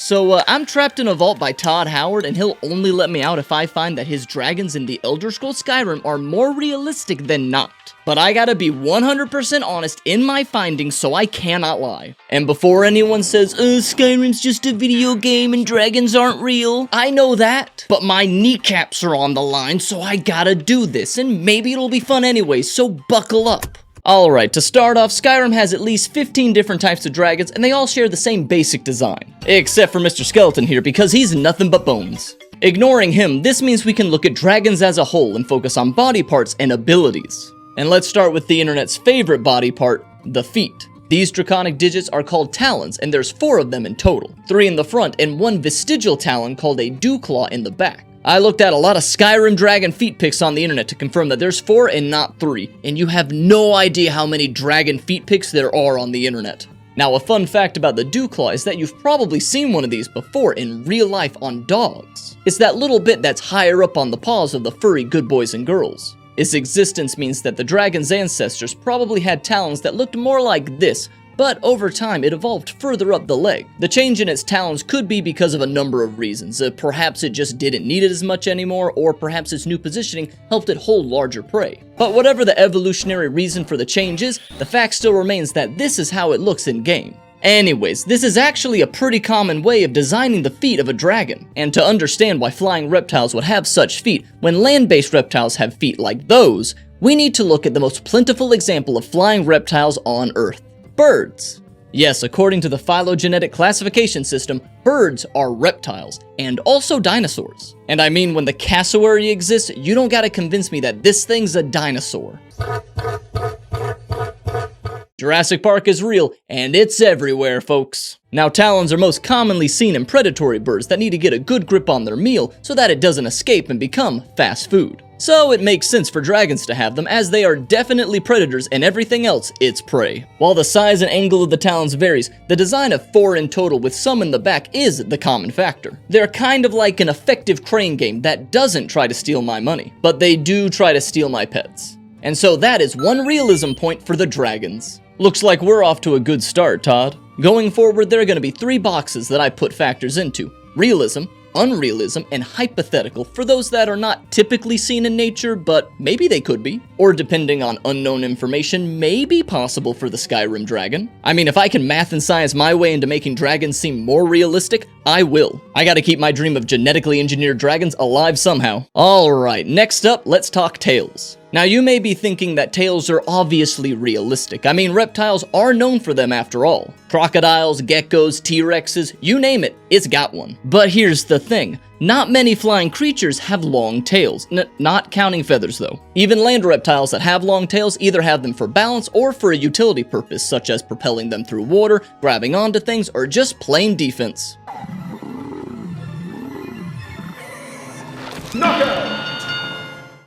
So I'm trapped in a vault by Todd Howard, and he'll only let me out if I find that his dragons in the Elder Scrolls Skyrim are more realistic than not. But I gotta be 100% honest in my findings, so I cannot lie. And before anyone says, Skyrim's just a video game and dragons aren't real, I know that, but my kneecaps are on the line, so I gotta do this, and maybe it'll be fun anyway, so buckle up. Alright, to start off, Skyrim has at least 15 different types of dragons, and they all share the same basic design. Except for Mr. Skeleton here, because he's nothing but bones. Ignoring him, this means we can look at dragons as a whole and focus on body parts and abilities. And let's start with the internet's favorite body part, the feet. These draconic digits are called talons, and there's 4 of them in total. 3 in the front, and 1 vestigial talon called a dew claw in the back. I looked at a lot of Skyrim dragon feet pics on the internet to confirm that there's 4 and not 3, and you have no idea how many dragon feet pics there are on the internet. Now, a fun fact about the dew claw is that you've probably seen one of these before in real life on dogs. It's that little bit that's higher up on the paws of the furry good boys and girls. Its existence means that the dragon's ancestors probably had talons that looked more like this, but over time it evolved further up the leg. The change in its talons could be because of a number of reasons. Perhaps it just didn't need it as much anymore, or perhaps its new positioning helped it hold larger prey. But whatever the evolutionary reason for the change is, the fact still remains that this is how it looks in game. Anyways, this is actually a pretty common way of designing the feet of a dragon. And to understand why flying reptiles would have such feet when land-based reptiles have feet like those, we need to look at the most plentiful example of flying reptiles on Earth. Birds. Yes, according to the phylogenetic classification system, birds are reptiles, and also dinosaurs. And I mean, when the cassowary exists, you don't gotta convince me that this thing's a dinosaur. Jurassic Park is real, and it's everywhere, folks. Now, talons are most commonly seen in predatory birds that need to get a good grip on their meal so that it doesn't escape and become fast food. So it makes sense for dragons to have them, as they are definitely predators and everything else it's prey. While the size and angle of the talons varies, the design of 4 in total with some in the back is the common factor. They're kind of like an effective crane game that doesn't try to steal my money, but they do try to steal my pets. And so that is 1 realism point for the dragons. Looks like we're off to a good start, Todd. Going forward, there are going to be 3 boxes that I put factors into: realism, unrealism, and hypothetical for those that are not typically seen in nature, but maybe they could be. Or depending on unknown information, may be possible for the Skyrim dragon. I mean, if I can math and science my way into making dragons seem more realistic, I will. I gotta keep my dream of genetically engineered dragons alive somehow. Alright, next up, let's talk tails. Now, you may be thinking that tails are obviously realistic. I mean, reptiles are known for them after all. Crocodiles, geckos, T-Rexes, you name it, it's got one. But here's the thing. Not many flying creatures have long tails, not counting feathers though. Even land reptiles that have long tails either have them for balance or for a utility purpose, such as propelling them through water, grabbing onto things, or just plain defense. Knockout!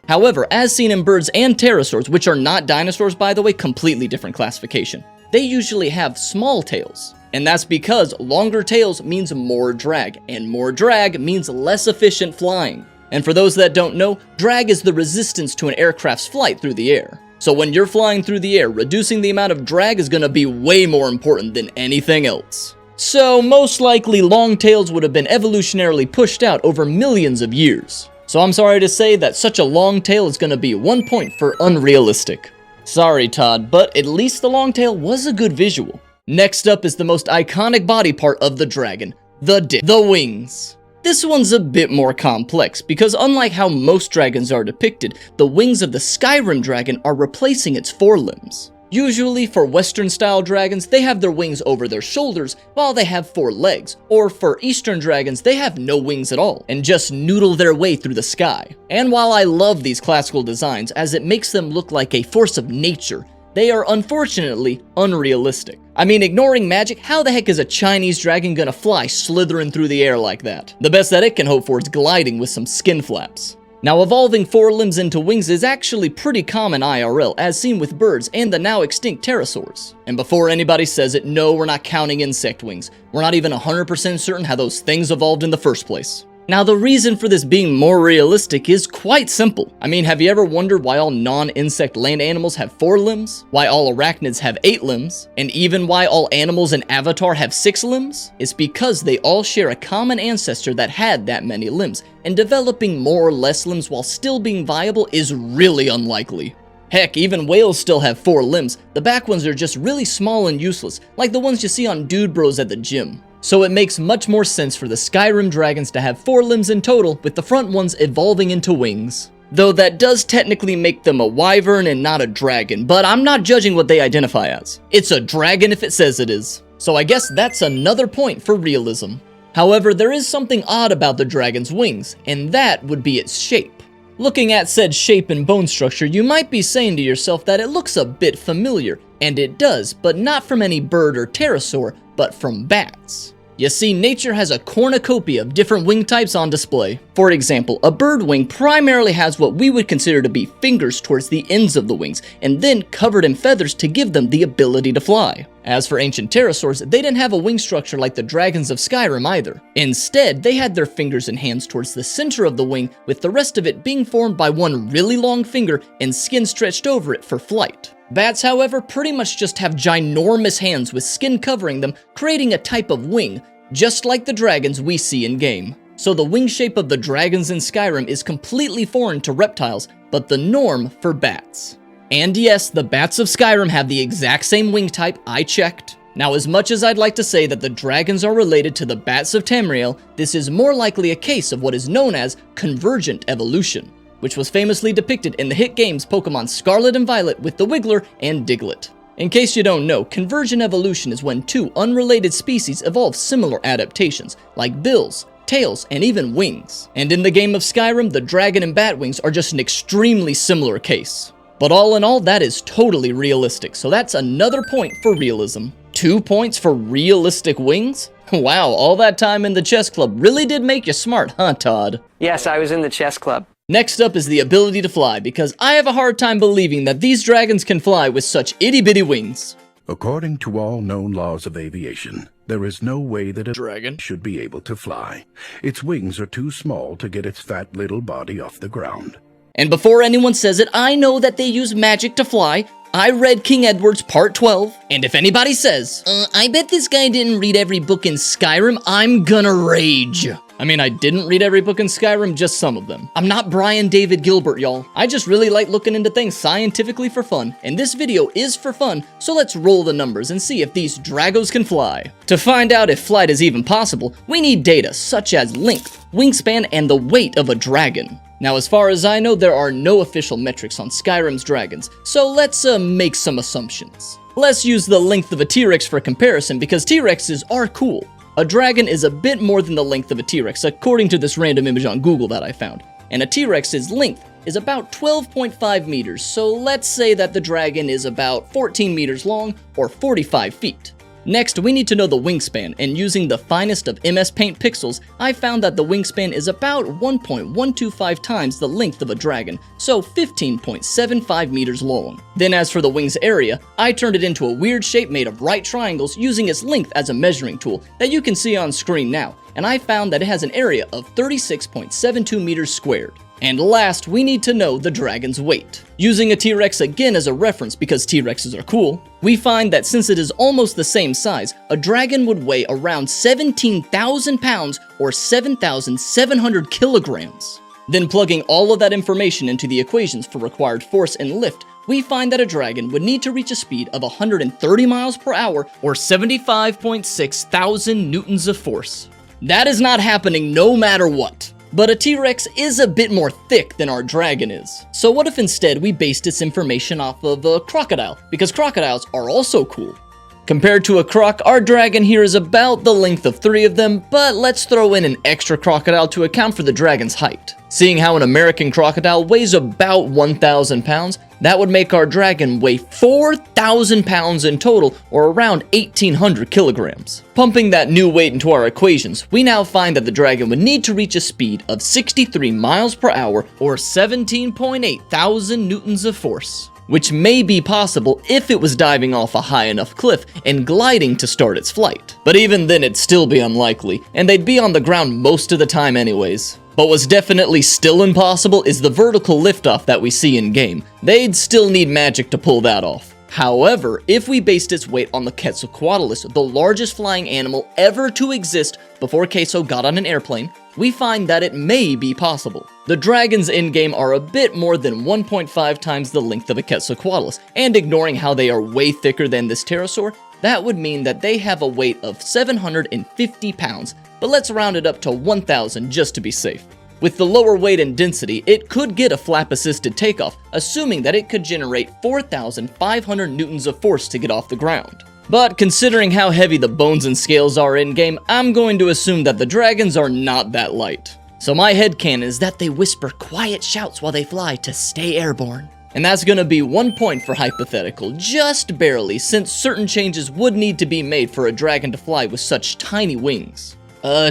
However, as seen in birds and pterosaurs, which are not dinosaurs by the way, completely different classification, they usually have small tails. And that's because longer tails means more drag, and more drag means less efficient flying. And for those that don't know, drag is the resistance to an aircraft's flight through the air. So when you're flying through the air, reducing the amount of drag is gonna be way more important than anything else. So most likely long tails would have been evolutionarily pushed out over millions of years. So I'm sorry to say that such a long tail is gonna be 1 point for unrealistic. Sorry, Todd, but at least the long tail was a good visual. Next up is the most iconic body part of the dragon, the wings. This one's a bit more complex, because unlike how most dragons are depicted, the wings of the Skyrim dragon are replacing its forelimbs. Usually for Western-style dragons, they have their wings over their shoulders while they have 4 legs, or for Eastern dragons, they have no wings at all and just noodle their way through the sky. And while I love these classical designs as it makes them look like a force of nature, they are unfortunately unrealistic. I mean, ignoring magic, how the heck is a Chinese dragon gonna fly slithering through the air like that? The best that it can hope for is gliding with some skin flaps. Now, evolving forelimbs into wings is actually pretty common IRL, as seen with birds and the now extinct pterosaurs. And before anybody says it, no, we're not counting insect wings. We're not even 100% certain how those things evolved in the first place. Now, the reason for this being more realistic is quite simple. I mean, have you ever wondered why all non-insect land animals have 4 limbs? Why all arachnids have 8 limbs? And even why all animals in Avatar have 6 limbs? It's because they all share a common ancestor that had that many limbs, and developing more or less limbs while still being viable is really unlikely. Heck, even whales still have 4 limbs. The back ones are just really small and useless, like the ones you see on dude bros at the gym. So it makes much more sense for the Skyrim dragons to have 4 limbs in total, with the front ones evolving into wings. Though that does technically make them a wyvern and not a dragon, but I'm not judging what they identify as. It's a dragon if it says it is. So I guess that's another point for realism. However, there is something odd about the dragon's wings, and that would be its shape. Looking at said shape and bone structure, you might be saying to yourself that it looks a bit familiar, and it does, but not from any bird or pterosaur, but from bats. You see, nature has a cornucopia of different wing types on display. For example, a bird wing primarily has what we would consider to be fingers towards the ends of the wings, and then covered in feathers to give them the ability to fly. As for ancient pterosaurs, they didn't have a wing structure like the dragons of Skyrim either. Instead, they had their fingers and hands towards the center of the wing, with the rest of it being formed by one really long finger and skin stretched over it for flight. Bats, however, pretty much just have ginormous hands with skin covering them, creating a type of wing, just like the dragons we see in-game. So the wing shape of the dragons in Skyrim is completely foreign to reptiles, but the norm for bats. And yes, the bats of Skyrim have the exact same wing type, I checked. Now, as much as I'd like to say that the dragons are related to the bats of Tamriel, this is more likely a case of what is known as convergent evolution, which was famously depicted in the hit games Pokemon Scarlet and Violet with the Wiggler and Diglett. In case you don't know, convergent evolution is when 2 unrelated species evolve similar adaptations, like bills, tails, and even wings. And in the game of Skyrim, the dragon and bat wings are just an extremely similar case. But all in all, that is totally realistic, so that's another point for realism. 2 points for realistic wings? Wow, all that time in the chess club really did make you smart, huh, Todd? Yes, I was in the chess club. Next up is the ability to fly, because I have a hard time believing that these dragons can fly with such itty-bitty wings. According to all known laws of aviation, there is no way that a dragon should be able to fly. Its wings are too small to get its fat little body off the ground. And before anyone says it, I know that they use magic to fly. I read King Edward's Part 12, and if anybody says, I bet this guy didn't read every book in Skyrim, I'm gonna rage. I mean, I didn't read every book in Skyrim, just some of them. I'm not Brian David Gilbert, y'all. I just really like looking into things scientifically for fun, and this video is for fun, so let's roll the numbers and see if these dragos can fly. To find out if flight is even possible, we need data such as length, wingspan, and the weight of a dragon. Now, as far as I know, there are no official metrics on Skyrim's dragons, so let's make some assumptions. Let's use the length of a T-Rex for comparison, because T-Rexes are cool. A dragon is a bit more than the length of a T-Rex, according to this random image on Google that I found. And a T-Rex's length is about 12.5 meters, so let's say that the dragon is about 14 meters long, or 45 feet. Next, we need to know the wingspan, and using the finest of MS Paint pixels, I found that the wingspan is about 1.125 times the length of a dragon, so 15.75 meters long. Then as for the wings area, I turned it into a weird shape made of right triangles using its length as a measuring tool that you can see on screen now, and I found that it has an area of 36.72 meters squared. And last, we need to know the dragon's weight. Using a T-Rex again as a reference because T-Rexes are cool, we find that since it is almost the same size, a dragon would weigh around 17,000 pounds or 7,700 kilograms. Then plugging all of that information into the equations for required force and lift, we find that a dragon would need to reach a speed of 130 miles per hour or 75.6 thousand newtons of force. That is not happening no matter what. But a T-Rex is a bit more thick than our dragon is. So what if instead we based its information off of a crocodile, because crocodiles are also cool. Compared to a croc, our dragon here is about the length of 3 of them, but let's throw in an extra crocodile to account for the dragon's height. Seeing how an American crocodile weighs about 1,000 pounds, that would make our dragon weigh 4,000 pounds in total, or around 1,800 kilograms. Pumping that new weight into our equations, we now find that the dragon would need to reach a speed of 63 miles per hour, or 17.8 thousand newtons of force. which may be possible if it was diving off a high enough cliff and gliding to start its flight. But even then it'd still be unlikely, and they'd be on the ground most of the time anyways. But what's definitely still impossible is the vertical liftoff that we see in-game. They'd still need magic to pull that off. However, if we based its weight on the Quetzalcoatlus, the largest flying animal ever to exist before Queso got on an airplane, we find that it may be possible. The dragons in-game are a bit more than 1.5 times the length of a Quetzalcoatlus, and ignoring how they are way thicker than this pterosaur, that would mean that they have a weight of 750 pounds, but let's round it up to 1,000 just to be safe. With the lower weight and density, it could get a flap-assisted takeoff, assuming that it could generate 4,500 newtons of force to get off the ground. But considering how heavy the bones and scales are in-game, I'm going to assume that the dragons are not that light. So my headcanon is that they whisper quiet shouts while they fly to stay airborne. And that's gonna be 1 point for hypothetical, just barely, since certain changes would need to be made for a dragon to fly with such tiny wings.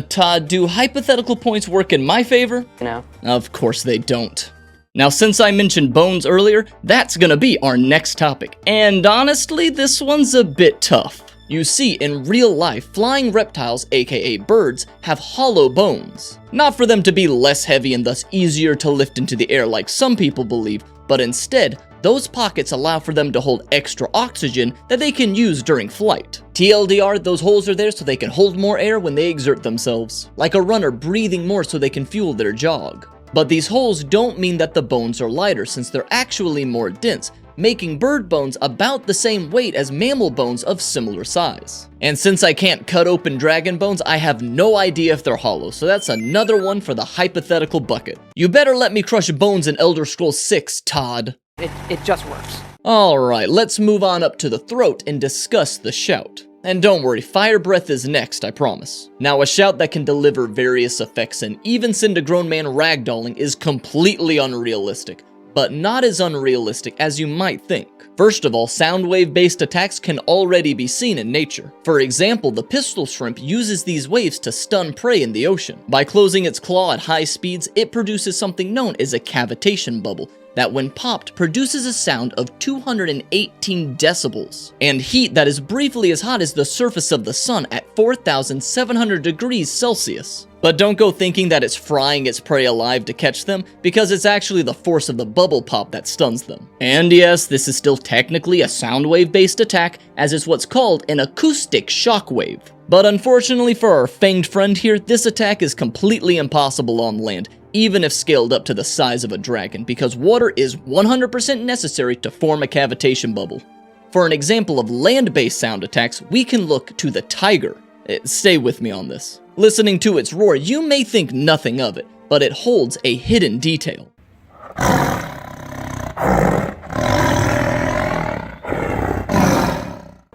Todd, do hypothetical points work in my favor? No. Of course they don't. Now, since I mentioned bones earlier, that's gonna be our next topic. And honestly, this one's a bit tough. You see, in real life, flying reptiles, aka birds, have hollow bones. Not for them to be less heavy and thus easier to lift into the air like some people believe, but instead, those pockets allow for them to hold extra oxygen that they can use during flight. TLDR, those holes are there so they can hold more air when they exert themselves, like a runner breathing more so they can fuel their jog. But these holes don't mean that the bones are lighter, since they're actually more dense, making bird bones about the same weight as mammal bones of similar size. And since I can't cut open dragon bones, I have no idea if they're hollow, so that's another one for the hypothetical bucket. You better let me crush bones in Elder Scrolls 6, Todd. It just works. Alright, let's move on up to the throat and discuss the shout. And don't worry, fire breath is next, I promise. Now, a shout that can deliver various effects and even send a grown man ragdolling is completely unrealistic, but not as unrealistic as you might think. First of all, sound wave-based attacks can already be seen in nature. For example, the pistol shrimp uses these waves to stun prey in the ocean. By closing its claw at high speeds, it produces something known as a cavitation bubble, that when popped produces a sound of 218 decibels, and heat that is briefly as hot as the surface of the sun at 4,700 degrees Celsius. But don't go thinking that it's frying its prey alive to catch them, because it's actually the force of the bubble pop that stuns them. And yes, this is still technically a sound wave-based attack, as is what's called an acoustic shockwave. But unfortunately for our fanged friend here, this attack is completely impossible on land, even if scaled up to the size of a dragon, because water is 100% necessary to form a cavitation bubble. For an example of land-based sound attacks, we can look to the tiger. Stay with me on this. Listening to its roar, you may think nothing of it, but it holds a hidden detail.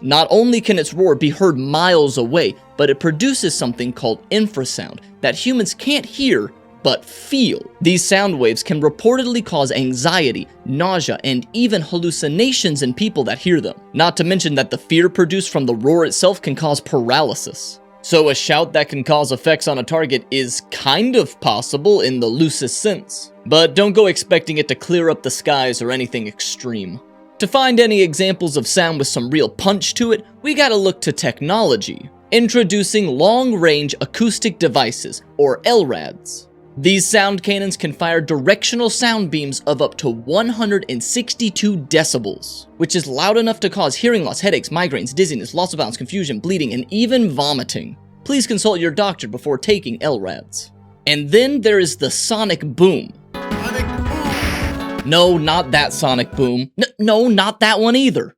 Not only can its roar be heard miles away, but it produces something called infrasound that humans can't hear but feel. These sound waves can reportedly cause anxiety, nausea, and even hallucinations in people that hear them. Not to mention that the fear produced from the roar itself can cause paralysis. So a shout that can cause effects on a target is kind of possible in the loosest sense. But don't go expecting it to clear up the skies or anything extreme. To find any examples of sound with some real punch to it, we gotta look to technology. Introducing long-range acoustic devices, or LRADs. These sound cannons can fire directional sound beams of up to 162 decibels, which is loud enough to cause hearing loss, headaches, migraines, dizziness, loss of balance, confusion, bleeding, and even vomiting. Please consult your doctor before taking LRADs. And then there is the sonic boom. Sonic boom! No, not that sonic boom. No, not that one either.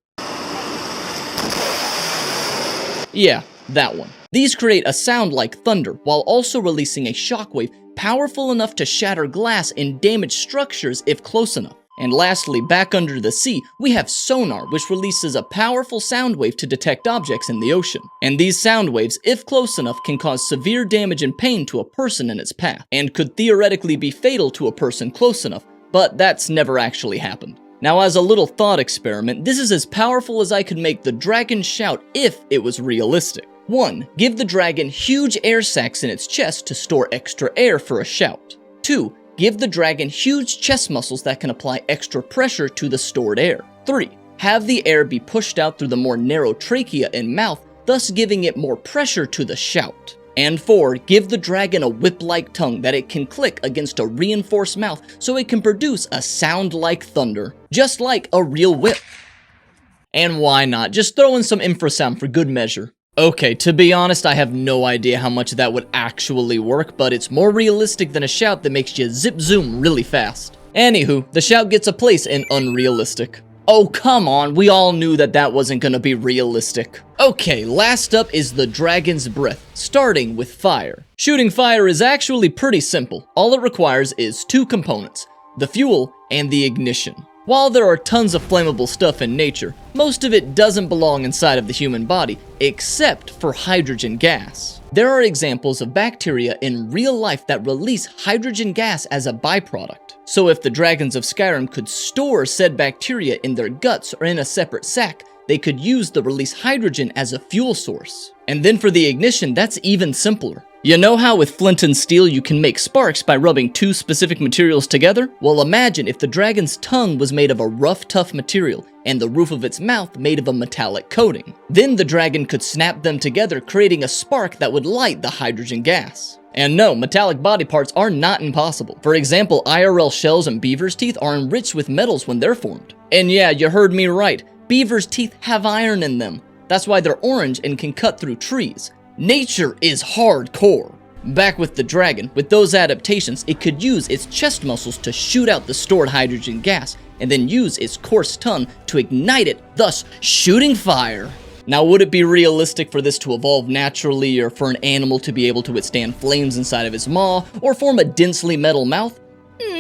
Yeah, that one. These create a sound like thunder, while also releasing a shockwave powerful enough to shatter glass and damage structures if close enough. And lastly, back under the sea, we have sonar, which releases a powerful sound wave to detect objects in the ocean. And these sound waves, if close enough, can cause severe damage and pain to a person in its path, and could theoretically be fatal to a person close enough, but that's never actually happened. Now, as a little thought experiment, this is as powerful as I could make the dragon shout if it was realistic. 1. Give the dragon huge air sacs in its chest to store extra air for a shout. 2. Give the dragon huge chest muscles that can apply extra pressure to the stored air. 3. Have the air be pushed out through the more narrow trachea and mouth, thus giving it more pressure to the shout. And 4. Give the dragon a whip-like tongue that it can click against a reinforced mouth so it can produce a sound like thunder, just like a real whip. And why not? Just throw in some infrasound for good measure. Okay, to be honest, I have no idea how much that would actually work, but it's more realistic than a shout that makes you zip-zoom really fast. Anywho, the shout gets a place in unrealistic. Oh, come on, we all knew that wasn't gonna be realistic. Okay, last up is the dragon's breath, starting with fire. Shooting fire is actually pretty simple. All it requires is 2 components, the fuel and the ignition. While there are tons of flammable stuff in nature, most of it doesn't belong inside of the human body, except for hydrogen gas. There are examples of bacteria in real life that release hydrogen gas as a byproduct. So if the dragons of Skyrim could store said bacteria in their guts or in a separate sac, they could use the released hydrogen as a fuel source. And then for the ignition, that's even simpler. You know how with flint and steel you can make sparks by rubbing 2 specific materials together? Well, imagine if the dragon's tongue was made of a rough, tough material, and the roof of its mouth made of a metallic coating. Then the dragon could snap them together, creating a spark that would light the hydrogen gas. And no, metallic body parts are not impossible. For example, IRL shells and beaver's teeth are enriched with metals when they're formed. And yeah, you heard me right. Beaver's teeth have iron in them. That's why they're orange and can cut through trees. Nature is hardcore. Back with the dragon, with those adaptations, it could use its chest muscles to shoot out the stored hydrogen gas, and then use its coarse tongue to ignite it, thus shooting fire. Now, would it be realistic for this to evolve naturally, or for an animal to be able to withstand flames inside of its maw, or form a densely metal mouth?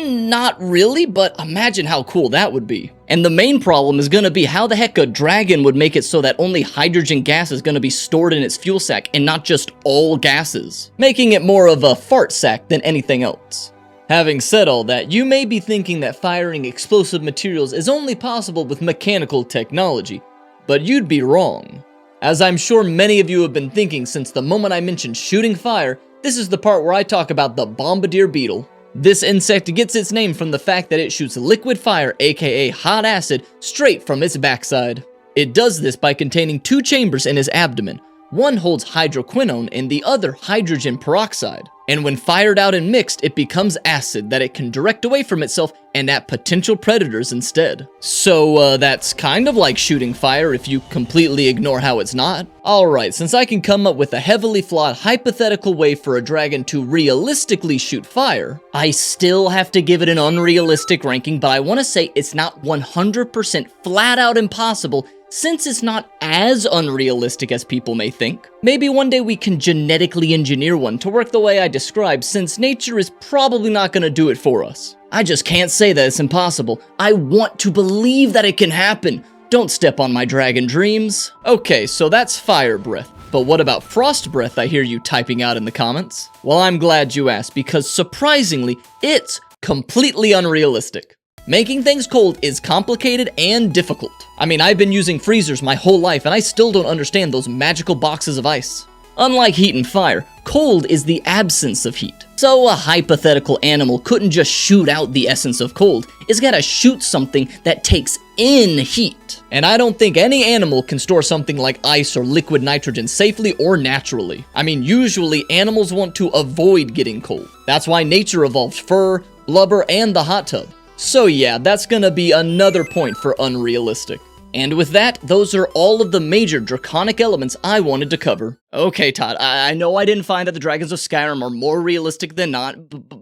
Not really, but imagine how cool that would be. And the main problem is gonna be how the heck a dragon would make it so that only hydrogen gas is gonna be stored in its fuel sac and not just all gases, making it more of a fart sac than anything else. Having said all that, you may be thinking that firing explosive materials is only possible with mechanical technology, but you'd be wrong. As I'm sure many of you have been thinking since the moment I mentioned shooting fire, this is the part where I talk about the bombardier beetle. This insect gets its name from the fact that it shoots liquid fire, aka hot acid, straight from its backside. It does this by containing 2 chambers in its abdomen. One holds hydroquinone and the other hydrogen peroxide. And when fired out and mixed, it becomes acid that it can direct away from itself and at potential predators instead. So that's kind of like shooting fire if you completely ignore how it's not. Alright, since I can come up with a heavily flawed hypothetical way for a dragon to realistically shoot fire, I still have to give it an unrealistic ranking, but I want to say it's not 100% flat out impossible, since it's not as unrealistic as people may think. Maybe one day we can genetically engineer one to work the way I described, since nature is probably not gonna do it for us. I just can't say that it's impossible. I want to believe that it can happen. Don't step on my dragon dreams. Okay, so that's fire breath. But what about frost breath, I hear you typing out in the comments? Well, I'm glad you asked, because surprisingly, it's completely unrealistic. Making things cold is complicated and difficult. I mean, I've been using freezers my whole life and I still don't understand those magical boxes of ice. Unlike heat and fire, cold is the absence of heat. So a hypothetical animal couldn't just shoot out the essence of cold. It's gotta shoot something that takes in heat. And I don't think any animal can store something like ice or liquid nitrogen safely or naturally. I mean, usually animals want to avoid getting cold. That's why nature evolved fur, blubber, and the hot tub. So yeah, that's gonna be another point for unrealistic. And with that, those are all of the major draconic elements I wanted to cover. Okay, Todd, I know I didn't find that the dragons of Skyrim are more realistic than not,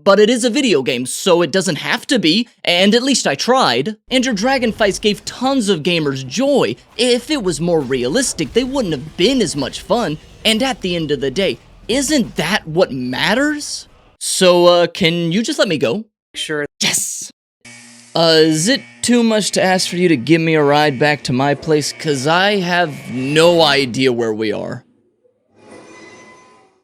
but it is a video game, so it doesn't have to be, and at least I tried. And your dragon fights gave tons of gamers joy. If it was more realistic, they wouldn't have been as much fun, and at the end of the day, isn't that what matters? So, can you just let me go? Sure. Yes! Is it too much to ask for you to give me a ride back to my place? 'Cause I have no idea where we are.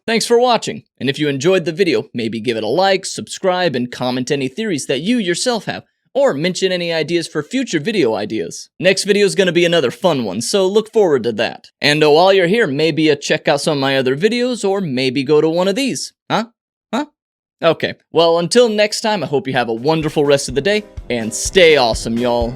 Thanks for watching, and if you enjoyed the video, maybe give it a like, subscribe, and comment any theories that you yourself have, or mention any ideas for future video ideas. Next video is going to be another fun one, so look forward to that. And while you're here, maybe check out some of my other videos, or maybe go to one of these. Huh? Okay, well, until next time, I hope you have a wonderful rest of the day, and stay awesome, y'all.